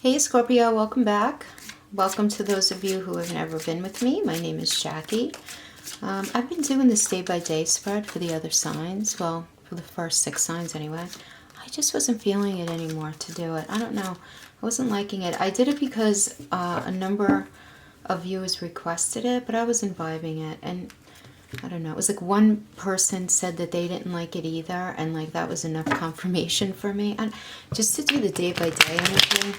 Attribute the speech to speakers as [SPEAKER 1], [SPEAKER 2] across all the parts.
[SPEAKER 1] Hey Scorpio, welcome back. Welcome to those of you who have never been with me. My name is Jackie. I've been doing this day by day spread for the other signs. Well, for the first 6 signs anyway. I just wasn't feeling it anymore to do it. I don't know. I wasn't liking it. I did it because a number of viewers requested it, but I wasn't vibing it. And I don't know. It was like one person said that they didn't like it either, and like that was enough confirmation for me. And just to do the day by day energy,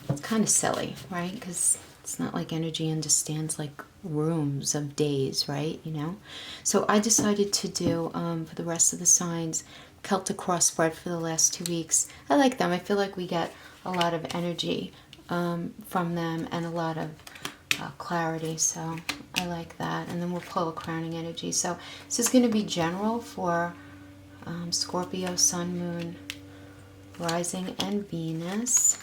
[SPEAKER 1] it's kind of silly, right? Because it's not like energy understands like rooms of days, right? You know? So I decided to do, for the rest of the signs, Celtic cross spread for the last 2 weeks. I like them. I feel like we get a lot of energy from them and a lot of clarity. So I like that. And then we'll pull a crowning energy. So this is going to be general for Scorpio, Sun, Moon, Rising, and Venus.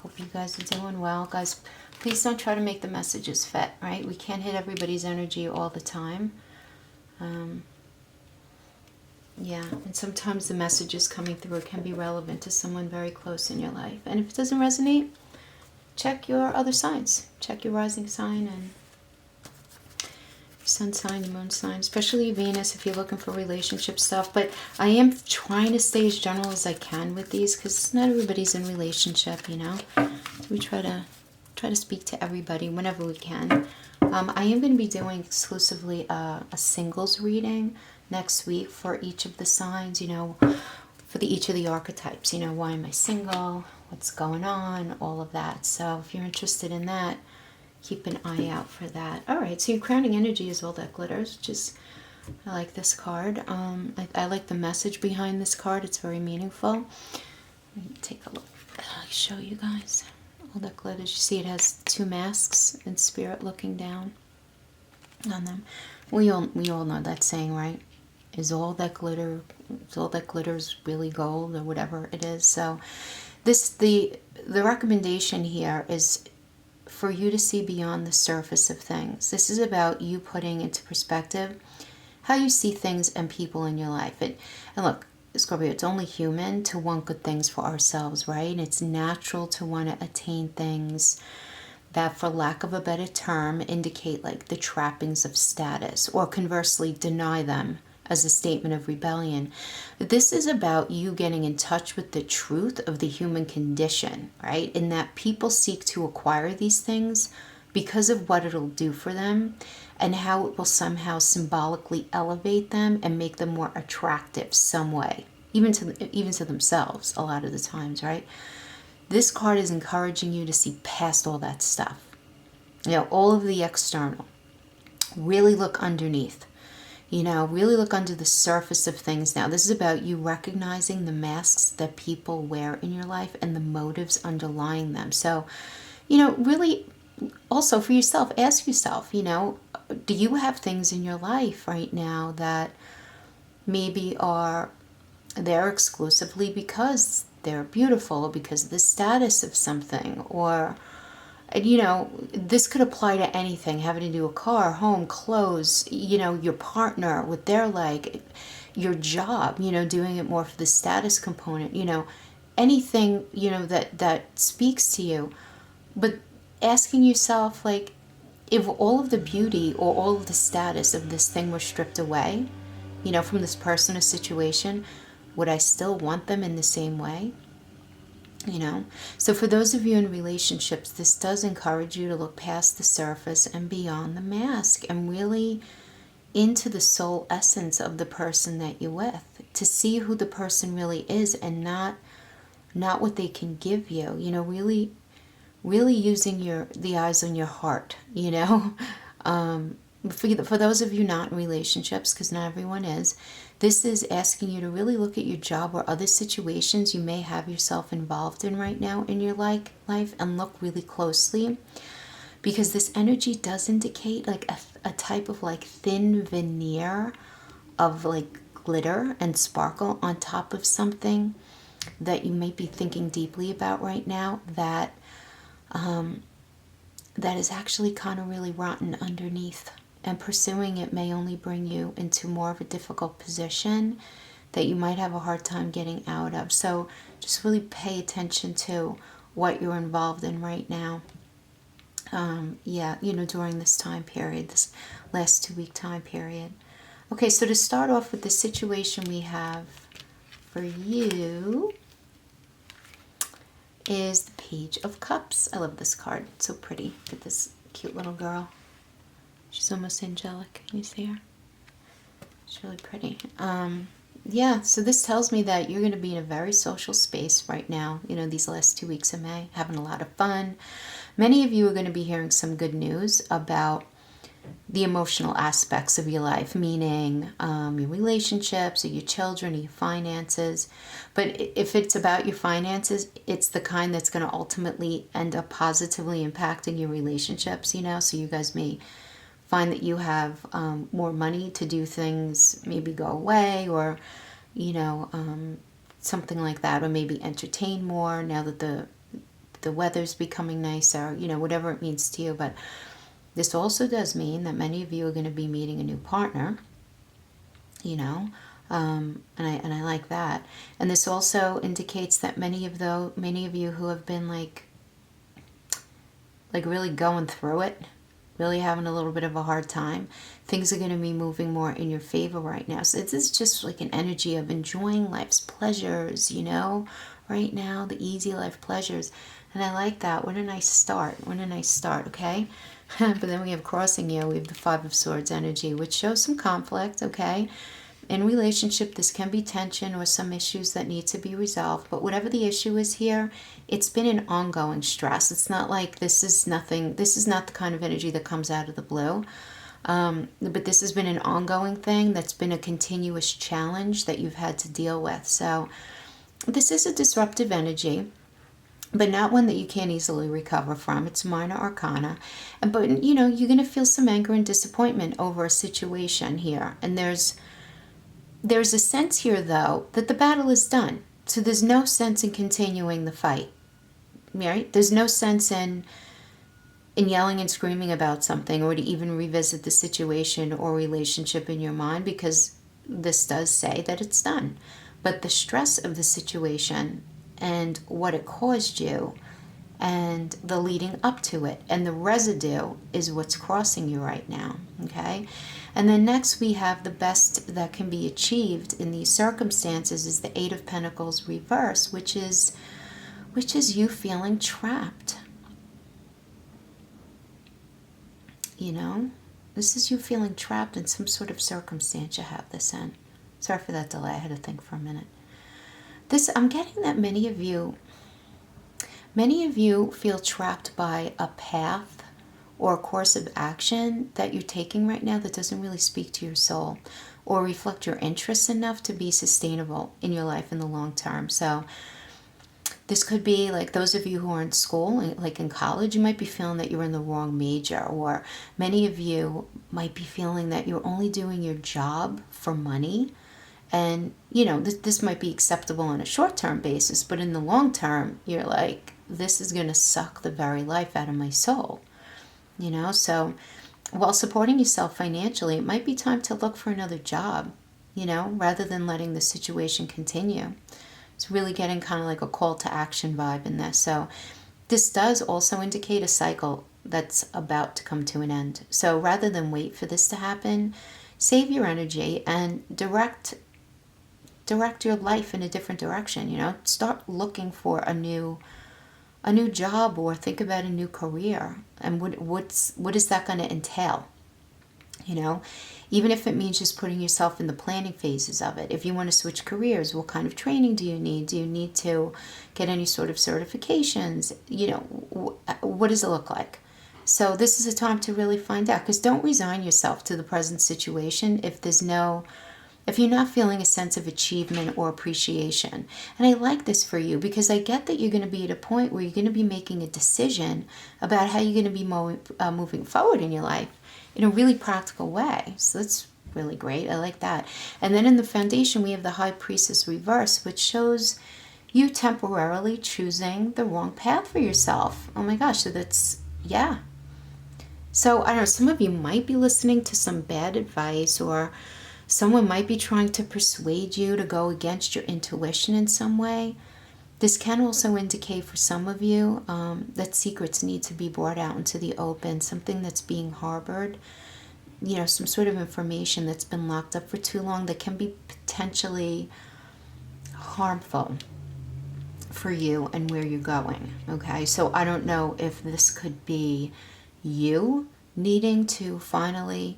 [SPEAKER 1] Hope you guys are doing well. Guys, please don't try to make the messages fit, right? We can't hit everybody's energy all the time. Yeah, and sometimes the messages coming through can be relevant to someone very close in your life. And if it doesn't resonate, check your other signs. Check your rising sign and your sun sign, your moon sign, especially Venus if you're looking for relationship stuff. But I am trying to stay as general as I can with these because not everybody's in relationship, you know. So we try to speak to everybody whenever we can. I am going to be doing exclusively a singles reading next week for each of the signs, you know, for each of the archetypes. You know, why am I single? What's going on? All of that. So if you're interested in that, keep an eye out for that. All right, so your crowning energy is all that glitters, which is, I like this card. I like the message behind this card. It's very meaningful. Let me take a look. I'll show you guys. All that glitters. You see it has 2 masks and spirit looking down on them. We all know that saying, right? Is all that glitters really gold or whatever it is. So the recommendation here is for you to see beyond the surface of things. This is about you putting into perspective how you see things and people in your life. And look, Scorpio, it's only human to want good things for ourselves, right? And it's natural to want to attain things that, for lack of a better term, indicate like the trappings of status, or conversely deny them as a statement of rebellion. This is about you getting in touch with the truth of the human condition, right? In that people seek to acquire these things because of what it'll do for them and how it will somehow symbolically elevate them and make them more attractive some way, even to themselves a lot of the times, right? This card is encouraging you to see past all that stuff. You know, all of the external. Really look underneath. You know, really look under the surface of things now. This is about you recognizing the masks that people wear in your life and the motives underlying them. So, you know, really also for yourself, ask yourself, you know, do you have things in your life right now that maybe are there exclusively because they're beautiful or because of the status of something? Or, you know, this could apply to anything having to do with a car, home, clothes, you know, your partner, what they're like, your job, you know, doing it more for the status component, you know, anything, you know, that speaks to you. But asking yourself, like, if all of the beauty or all of the status of this thing were stripped away, you know, from this person or situation, would I still want them in the same way? You know, so for those of you in relationships, this does encourage you to look past the surface and beyond the mask and really into the soul essence of the person that you're with, to see who the person really is and not what they can give you. You know, really using the eyes on your heart, you know. For those of you not in relationships, because not everyone is, this is asking you to really look at your job or other situations you may have yourself involved in right now in your life and look really closely, because this energy does indicate like a type of like thin veneer of like glitter and sparkle on top of something that you might be thinking deeply about right now that is actually kind of really rotten underneath. And pursuing it may only bring you into more of a difficult position that you might have a hard time getting out of. So just really pay attention to what you're involved in right now. Yeah, during this time period, this last 2-week time period. Okay, so to start off with the situation we have for you is the Page of Cups. I love this card. It's so pretty. Look at this cute little girl. She's almost angelic. Can you see her? It's really pretty. Yeah, so this tells me that you're going to be in a very social space right now, these last 2 weeks of May, having a lot of fun. Many of you are going to be hearing some good news about the emotional aspects of your life, meaning your relationships or your children or your finances. But if it's about your finances, it's the kind that's going to ultimately end up positively impacting your relationships, so you guys may find that you have more money to do things, maybe go away or, something like that, or maybe entertain more now that the weather's becoming nicer, whatever it means to you. But this also does mean that many of you are going to be meeting a new partner, and I like that. And this also indicates that many of you who have been like really going through it, really having a little bit of a hard time, things are going to be moving more in your favor right now. So this is just like an energy of enjoying life's pleasures, right now, the easy life pleasures. And I like that. What a nice start. Okay? But then we have crossing you. We have the Five of Swords energy, which shows some conflict, okay? In relationship, this can be tension or some issues that need to be resolved. But whatever the issue is here, it's been an ongoing stress. It's not like this is not the kind of energy that comes out of the blue. But this has been an ongoing thing that's been a continuous challenge that you've had to deal with. So this is a disruptive energy, but not one that you can't easily recover from. It's minor arcana. But, you're going to feel some anger and disappointment over a situation here. And there's a sense here, though, that the battle is done. So there's no sense in continuing the fight, right? There's no sense in yelling and screaming about something or to even revisit the situation or relationship in your mind, because this does say that it's done. But the stress of the situation and what it caused you and the leading up to it and the residue is what's crossing you right now, okay? And then next we have the best that can be achieved in these circumstances is the Eight of Pentacles reverse, which is you feeling trapped. This is you feeling trapped in some sort of circumstance you have this in. Sorry for that delay. I had to think for a minute. I'm getting that many of you feel trapped by a path or a course of action that you're taking right now that doesn't really speak to your soul or reflect your interests enough to be sustainable in your life in the long term. So this could be like those of you who are in school, like in college, you might be feeling that you're in the wrong major, or many of you might be feeling that you're only doing your job for money. And, this might be acceptable on a short-term basis, but in the long term, you're like, this is going to suck the very life out of my soul. So while supporting yourself financially, it might be time to look for another job, rather than letting the situation continue. It's really getting kind of like a call to action vibe in this. So this does also indicate a cycle that's about to come to an end. So rather than wait for this to happen, save your energy and direct your life in a different direction. Start looking for a new job or think about a new career. And what is that going to entail? Even if it means just putting yourself in the planning phases of it. If you want to switch careers, what kind of training do you need? Do you need to get any sort of certifications? What does it look like? So this is a time to really find out, because don't resign yourself to the present situation if you're not feeling a sense of achievement or appreciation. And I like this for you because I get that you're going to be at a point where you're going to be making a decision about how you're going to be moving forward in your life in a really practical way. So that's really great. I like that. And then in the foundation, we have the High Priestess reverse, which shows you temporarily choosing the wrong path for yourself. Oh my gosh. So that's, yeah. So I don't know, some of you might be listening to some bad advice, or someone might be trying to persuade you to go against your intuition in some way. This can also indicate for some of you that secrets need to be brought out into the open, something that's being harbored, you know, some sort of information that's been locked up for too long that can be potentially harmful for you and where you're going, okay? So I don't know if this could be you needing to finally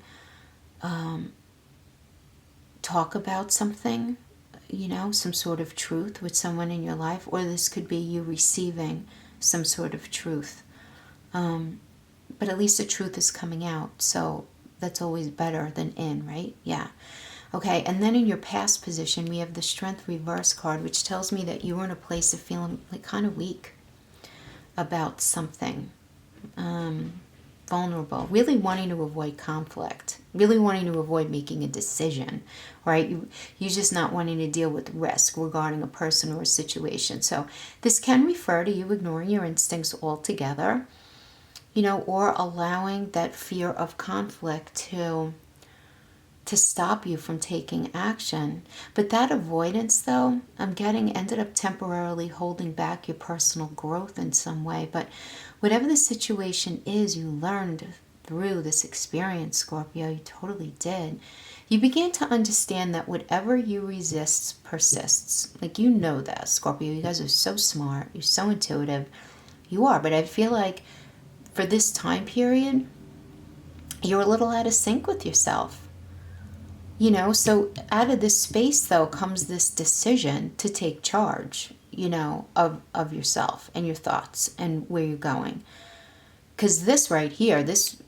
[SPEAKER 1] talk about something, you know, some sort of truth with someone in your life, or this could be you receiving some sort of truth. But at least the truth is coming out, so that's always better than in, right? Yeah. Okay, and then in your past position, we have the Strength Reverse card, which tells me that you were in a place of feeling like kind of weak about something, vulnerable, really wanting to avoid conflict, really wanting to avoid making a decision, right? You're just not wanting to deal with risk regarding a person or a situation. So this can refer to you ignoring your instincts altogether, you know, or allowing that fear of conflict to stop you from taking action. But that avoidance, though, I'm getting, ended up temporarily holding back your personal growth in some way. But whatever the situation is, you learned through this experience, Scorpio. You totally did. You began to understand that whatever you resist persists. Like, you know that, Scorpio. You guys are so smart. You're so intuitive. You are. But I feel like for this time period, you're a little out of sync with yourself. You know, so out of this space, though, comes this decision to take charge, you know, of yourself and your thoughts and where you're going. Because this right here, this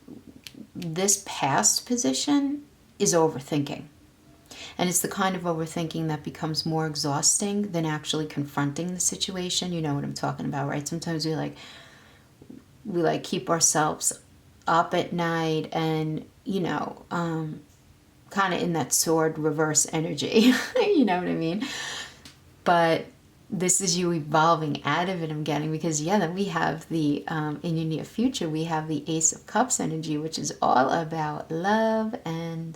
[SPEAKER 1] past position is overthinking. And it's the kind of overthinking that becomes more exhausting than actually confronting the situation. You know what I'm talking about, right? Sometimes we keep ourselves up at night and, you know, kind of in that sword reverse energy. You know what I mean? But this is you evolving out of it, I'm getting, because yeah, then we have the in your near future we have the Ace of Cups energy, which is all about love and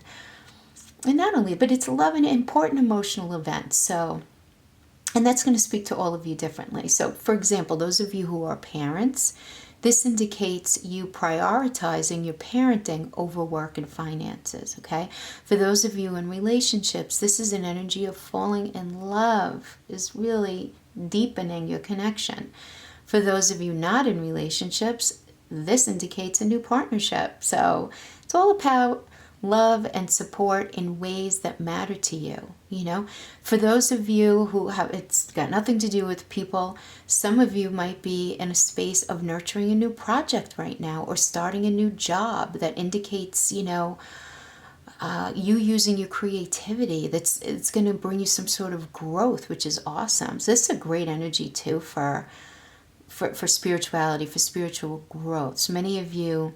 [SPEAKER 1] not only, but it's love and important emotional events. So, and that's going to speak to all of you differently. So for example, those of you who are parents, this indicates you prioritizing your parenting over work and finances, okay? For those of you in relationships, this is an energy of falling in love, is really deepening your connection. For those of you not in relationships, this indicates a new partnership. So it's all about love and support in ways that matter to you, you know? For those of you who have, it's got nothing to do with people, some of you might be in a space of nurturing a new project right now or starting a new job that indicates, you know, you using your creativity. It's going to bring you some sort of growth, which is awesome. So this is a great energy too for spirituality, for spiritual growth. So many of you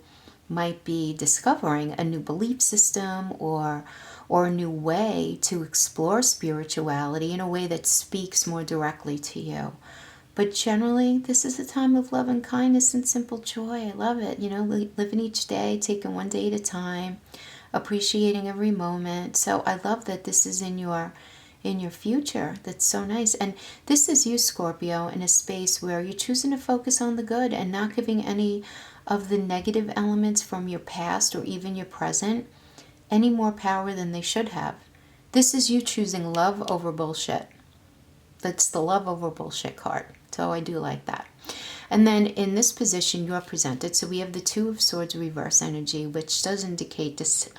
[SPEAKER 1] might be discovering a new belief system or a new way to explore spirituality in a way that speaks more directly to you. But generally, this is a time of love and kindness and simple joy. I love it. You know, living each day, taking one day at a time, appreciating every moment. So I love that this is in your future. That's so nice. And this is you, Scorpio, in a space where you're choosing to focus on the good and not giving any of the negative elements from your past or even your present any more power than they should have. This is you choosing love over bullshit. That's the love over bullshit card. So I do like that. And then in this position, you're presented. So we have the Two of Swords reverse energy, which does indicate this.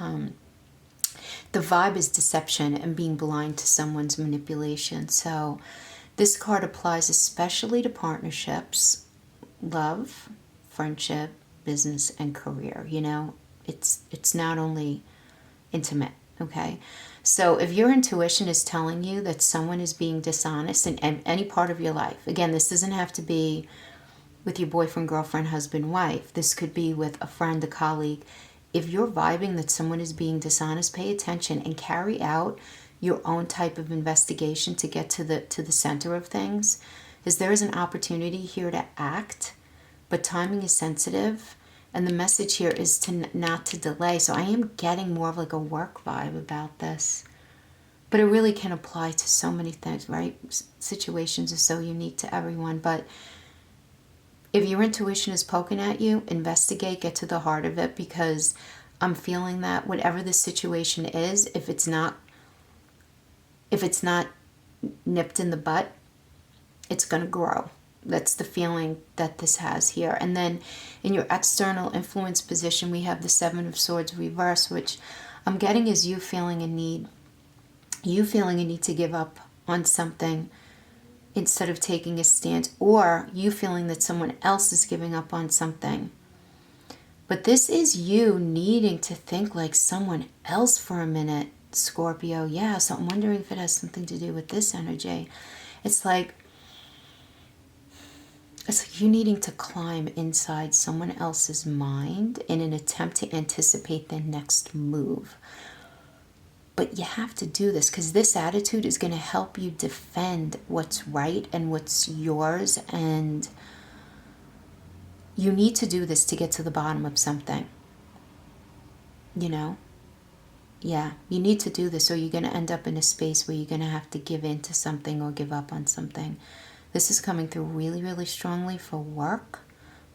[SPEAKER 1] The vibe is deception and being blind to someone's manipulation. So this card applies especially to partnerships, love, friendship, business, and career. You know, it's not only intimate, okay? So if your intuition is telling you that someone is being dishonest in any part of your life, again, this doesn't have to be with your boyfriend, girlfriend, husband, wife. This could be with a friend, a colleague. If you're vibing that someone is being dishonest, pay attention and carry out your own type of investigation to get to the center of things. Because there is an opportunity here to act, but timing is sensitive. And the message here is not to delay. So I am getting more of like a work vibe about this. But it really can apply to so many things, right? Situations are so unique to everyone. But if your intuition is poking at you, investigate, get to the heart of it, because I'm feeling that whatever the situation is, if it's not nipped in the butt, it's going to grow. That's the feeling that this has here. And then in your external influence position, we have the Seven of Swords reverse, which I'm getting is you feeling a need. You feeling a need to give up on something instead of taking a stance, or you feeling that someone else is giving up on something. But this is you needing to think like someone else for a minute, Scorpio. Yeah, so I'm wondering if it has something to do with this energy. It's like you needing to climb inside someone else's mind in an attempt to anticipate their next move. But you have to do this because this attitude is going to help you defend what's right and what's yours. And you need to do this to get to the bottom of something. You know? Yeah, you need to do this or you're going to end up in a space where you're going to have to give in to something or give up on something. This is coming through really, really strongly for work.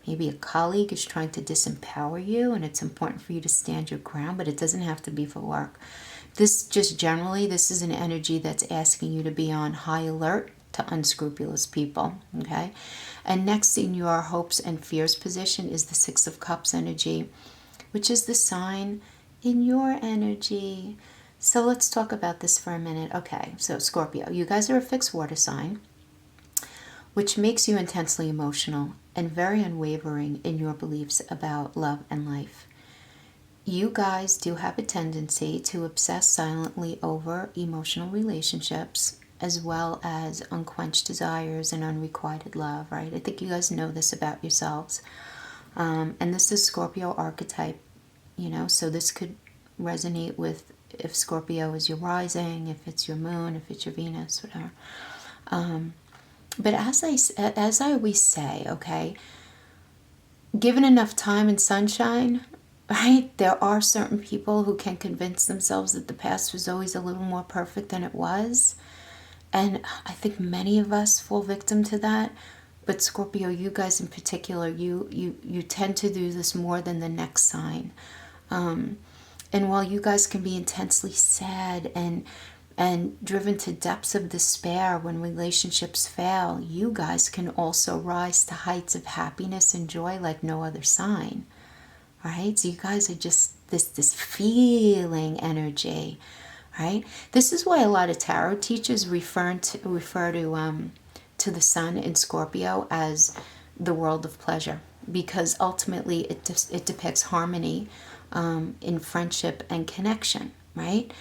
[SPEAKER 1] Maybe a colleague is trying to disempower you and it's important for you to stand your ground, but it doesn't have to be for work. This just generally, this is an energy that's asking you to be on high alert to unscrupulous people, okay? And next in your hopes and fears position is the Six of Cups energy, which is the sign in your energy. So let's talk about this for a minute. Okay, so Scorpio, you guys are a fixed water sign, which makes you intensely emotional and very unwavering in your beliefs about love and life. You guys do have a tendency to obsess silently over emotional relationships as well as unquenched desires and unrequited love, right? I think you guys know this about yourselves. And this is Scorpio archetype, you know, so this could resonate with if Scorpio is your rising, if it's your moon, if it's your Venus, whatever. But as I always say, okay, given enough time and sunshine, right, there are certain people who can convince themselves that the past was always a little more perfect than it was. And I think many of us fall victim to that. But Scorpio, you guys in particular, you tend to do this more than the next sign. And while you guys can be intensely sad and driven to depths of despair when relationships fail, you guys can also rise to heights of happiness and joy like no other sign. Right? So you guys are just this feeling energy, right? This is why a lot of tarot teachers refer to the sun in Scorpio as the world of pleasure, because ultimately it depicts harmony in friendship and connection, right?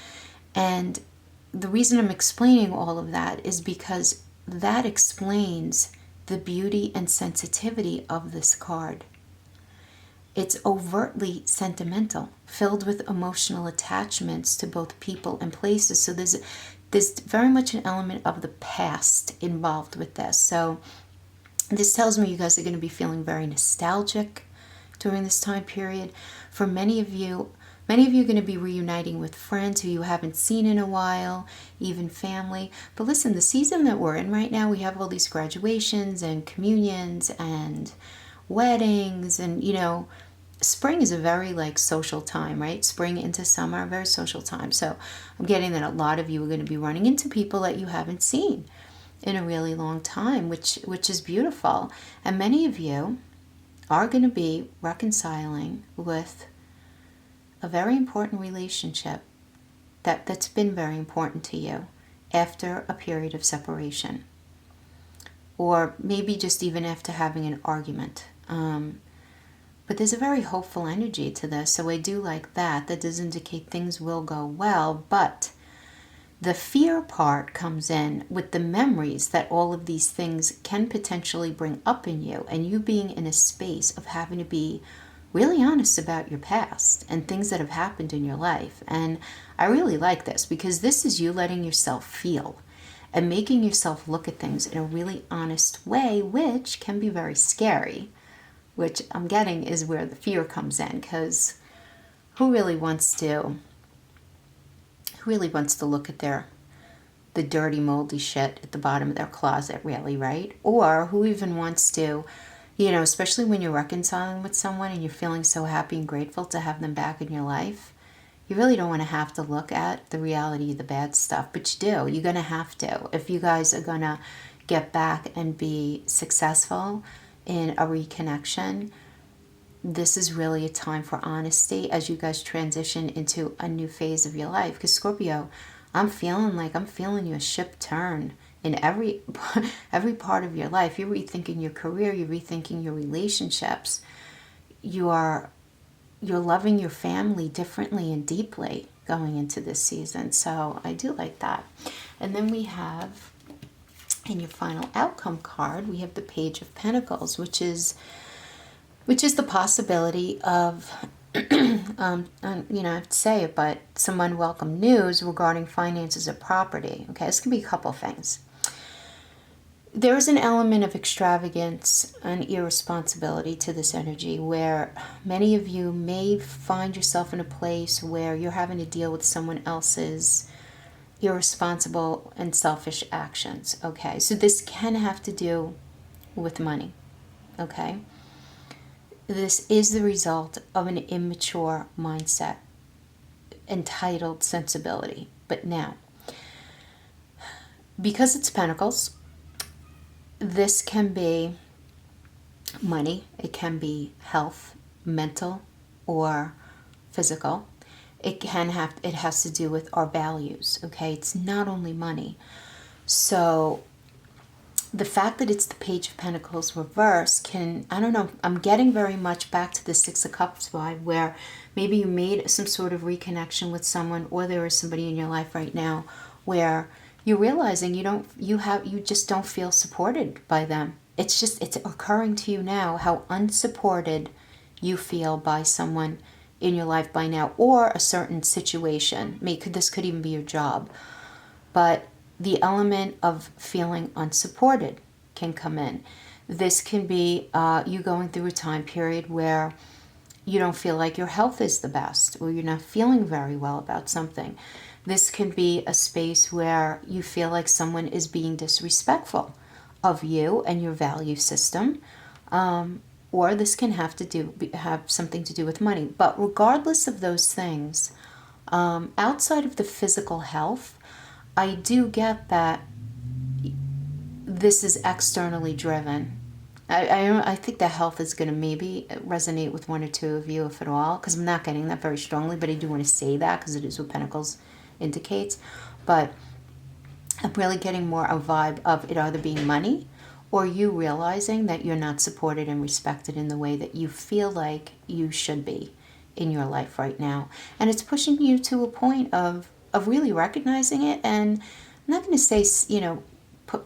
[SPEAKER 1] And the reason I'm explaining all of that is because that explains the beauty and sensitivity of this card. It's overtly sentimental, filled with emotional attachments to both people and places. So there's very much an element of the past involved with this. So this tells me you guys are going to be feeling very nostalgic during this time period. For many of you are going to be reuniting with friends who you haven't seen in a while, even family. But listen, the season that we're in right now, we have all these graduations and communions and weddings, and you know, spring is a very social time, right? Spring into summer, a very social time. So I'm getting that a lot of you are going to be running into people that you haven't seen in a really long time, which is beautiful. And many of you are going to be reconciling with a very important relationship that's been very important to you after a period of separation, or maybe just even after having an argument. But there's a very hopeful energy to this, so I do like that. That does indicate things will go well, but the fear part comes in with the memories that all of these things can potentially bring up in you, and you being in a space of having to be really honest about your past and things that have happened in your life. And I really like this because this is you letting yourself feel and making yourself look at things in a really honest way, which can be very scary, which I'm getting is where the fear comes in, because who really wants to look at their the dirty, moldy shit at the bottom of their closet, really, right? Or who even wants to, you know, especially when you're reconciling with someone and you're feeling so happy and grateful to have them back in your life, you really don't want to have to look at the reality of the bad stuff, but you do. You're going to have to. If you guys are going to get back and be successful in a reconnection, this is really a time for honesty as you guys transition into a new phase of your life. Because Scorpio, I'm feeling your ship turn in every part of your life. You're rethinking your career, you're rethinking your relationships. You're loving your family differently and deeply going into this season. So I do like that. And then we have, in your final outcome card, we have the Page of Pentacles, which is the possibility of, you know, I have to say it, but some unwelcome news regarding finances or property. Okay, this can be a couple things. There is an element of extravagance and irresponsibility to this energy where many of you may find yourself in a place where you're having to deal with someone else's irresponsible and selfish actions. Okay, so this can have to do with money. Okay, this is the result of an immature mindset, entitled sensibility. But now, because it's Pentacles, this can be money, it can be health, mental or physical. It has to do with our values, okay? It's not only money. So the fact that it's the Page of Pentacles reverse can, I don't know, I'm getting very much back to the Six of Cups vibe where maybe you made some sort of reconnection with someone, or there is somebody in your life right now where you're realizing you just don't feel supported by them. It's occurring to you now how unsupported you feel by someone in your life by now, or a certain situation. This could even be your job. But the element of feeling unsupported can come in. This can be you going through a time period where you don't feel like your health is the best, or you're not feeling very well about something. This can be a space where you feel like someone is being disrespectful of you and your value system. Or this can have something to do with money. But regardless of those things, outside of the physical health, I do get that this is externally driven. I think the health is going to maybe resonate with one or two of you, if at all, because I'm not getting that very strongly, but I do want to say that because it is what Pentacles indicates. But I'm really getting more a vibe of it either being money or you realizing that you're not supported and respected in the way that you feel like you should be in your life right now. And it's pushing you to a point of really recognizing it. And I'm not going to say, you know,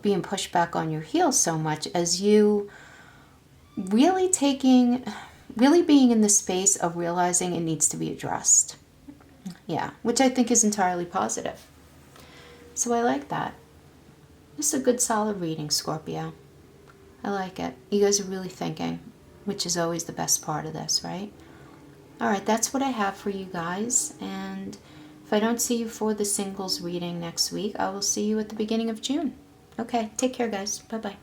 [SPEAKER 1] being pushed back on your heels so much as you really being in the space of realizing it needs to be addressed. Yeah, which I think is entirely positive. So I like that. This is a good solid reading, Scorpio. I like it. You guys are really thinking, which is always the best part of this, right? All right, that's what I have for you guys. And if I don't see you for the singles reading next week, I will see you at the beginning of June. Okay, take care, guys. Bye-bye.